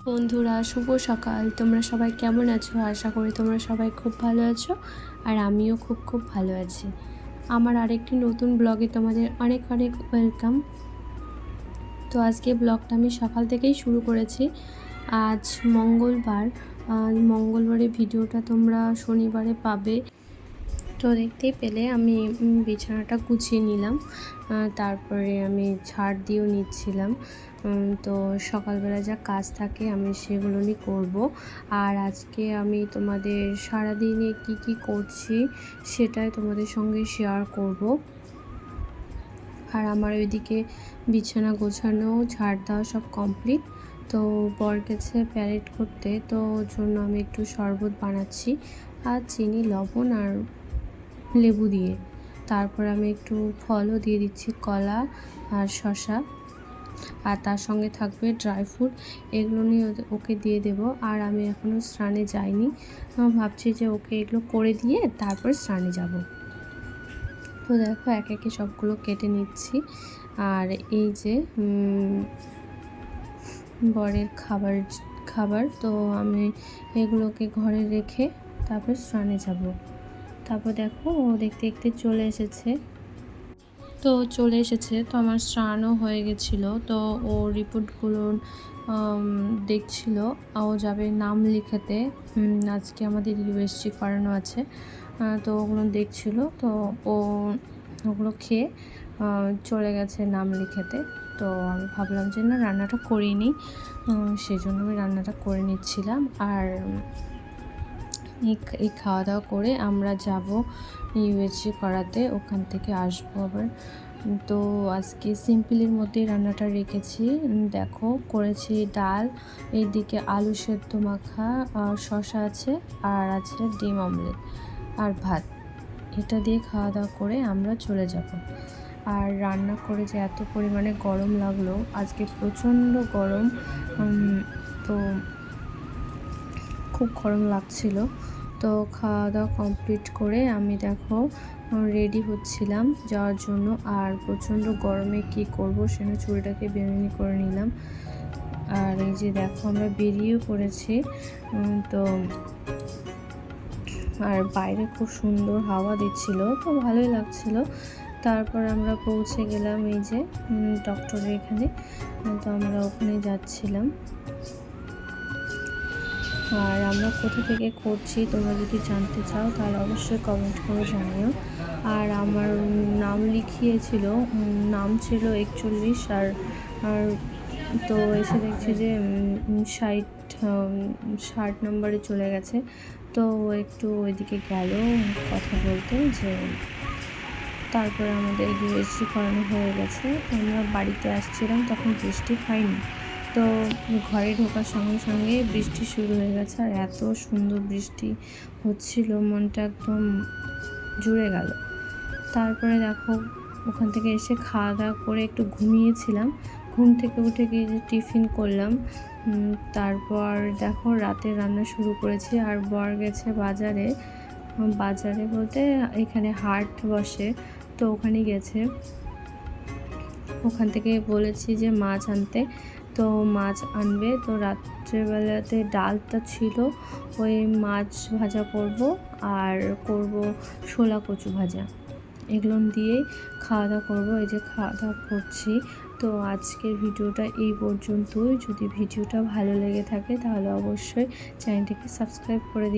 বন্ধুরা, শুভ সকাল। তোমরা সবাই কেমন আছো? আশা করি তোমরা সবাই খুব ভালো আছো, আর আমিও খুব ভালো আছি। আমার আরেকটি নতুন ব্লগে তোমাদের অনেক ওয়েলকাম। তো আজকে ব্লগটা আমি সকাল থেকেই শুরু করেছি। আজ মঙ্গলবার। মঙ্গলবারে ভিডিওটা তোমরা শনিবারে পাবে। তো দেখতেই পেলে আমি বিছানাটা গুছিয়ে নিলাম, তারপরে আমি ঝাড় দিয়েও নিচ্ছিলাম। তো সকালবেলা যা কাজ থাকে আমি সেগুলো নিয়ে করবো। আর আজকে আমি তোমাদের সারাদিনে কি করছি সেটাই তোমাদের সঙ্গে শেয়ার করব। আর আমার ওইদিকে বিছানা গোছানো, ঝাড় দেওয়া সব কমপ্লিট। তো বর গেছে প্যারেড করতে, তো ওর জন্য আমি একটু শরবত বানাচ্ছি আর চিনি, লবণ আর লেবু দিয়ে। তারপর আমি একটু ফলও দিয়ে দিচ্ছি, কলা আর শসা, আর তার সঙ্গে থাকবে ড্রাই ফ্রুট। এগুলো নিয়ে ওকে দিয়ে দেব। আর আমি এখনও স্নানে যাইনি, ভাবছি যে ওকে এগুলো করে দিয়ে তারপর স্নানে যাব। তো দেখো একে একে সবগুলো কেটে নিচ্ছি। আর এই যে বরের খাবার তো আমি এগুলোকে ঘরে রেখে তারপর স্নানে যাব। তারপর দেখো ও দেখতে চলে এসেছে। তো আমার স্নানও হয়ে গেছিলো। তো ও রিপোর্টগুলো দেখছিল। ও যাবে নাম লিখাতে, আজকে আমাদের ইউএসজি করানো আছে। তো ওগুলো দেখছিল। তো ও ওগুলো খেয়ে চলে গেছে নাম লিখাতে। তো আমি ভাবলাম যে না, রান্নাটা করিনি, সেই জন্য আমি রান্নাটা করে নিচ্ছিলাম। আর এই খাওয়া দাওয়া করে আমরা যাব ইউএসজি করাতে, ওখান থেকে আসবো আবার। তো আজকে সিম্পলের মধ্যেই রান্নাটা রেখেছি। দেখো করেছি ডাল, এইদিকে আলু সেদ্ধ মাখা, শসা আছে, আর আছে ডিম অমলেট আর ভাত। এটা দিয়ে খাওয়া দাওয়া করে আমরা চলে যাব। আর রান্না করে যে এত পরিমাণে গরম লাগলো, আজকে প্রচণ্ড গরম। তো খুব গরম লাগছিল। তো খাওয়া দাওয়া কমপ্লিট করে আমি দেখো রেডি হচ্ছিলাম যাওয়ার জন্য। আর প্রচণ্ড গরমে কি করব, সেটা চুলটাকে বেনুনি করে নিলাম। আর এই যে দেখো আমরা বেরিয়েও পড়েছি। তো আর বাইরে খুব সুন্দর হাওয়া দিচ্ছিল, তো ভালোই লাগছিল। তারপর আমরা পৌঁছে গেলাম এই যে ডক্টরের এখানে। তো আমরা ওখানে যাচ্ছিলাম। আর আমরা কোথা থেকে করছি তোমরা যদি জানতে চাও তাহলে অবশ্যই কমেন্ট করে জানিও। আর আমার নাম লিখিয়েছিল, নাম ছিল 41, আর তো এসে দেখছি যে 60 নম্বরে চলে গেছে। তো একটু ওইদিকে গেল কথা বলতে, যে তারপরে আমাদের ইউএসজি করানো হয়ে গেছে। আমরা বাড়িতে আসছিলাম, তখন বৃষ্টি হয়নি। তো ঘরে ঢোকার সঙ্গে বৃষ্টি শুরু হয়ে গেছে, আর এত সুন্দর বৃষ্টি হচ্ছিল, মনটা একদম জুড়ে গেল। তারপরে দেখো ওখান থেকে এসে খাওয়া দাওয়া করে একটু ঘুমিয়েছিলাম। ঘুম থেকে উঠে গিয়ে যে টিফিন করলাম। তারপর দেখো রাতে রান্না শুরু করেছি। আর বর গেছে বাজারে বলতে এখানে হাট বসে, তো ওখানে গেছে। ওখান থেকে বলেছি যে মাছ আনতে, তো মাছ আনবে। তো রাত্রেবেলাতে ডালটা ছিল, ওই মাছ ভাজা করব আর করব শোলা কচু ভাজা। এগুলো দিয়েই খাওয়া দাওয়া করবো। এই যে খাওয়া দাওয়া করছি। তো আজকের ভিডিওটা এই পর্যন্তই। যদি ভিডিওটা ভালো লেগে থাকে তাহলে অবশ্যই চ্যানেলটিকে সাবস্ক্রাইব করে দিই।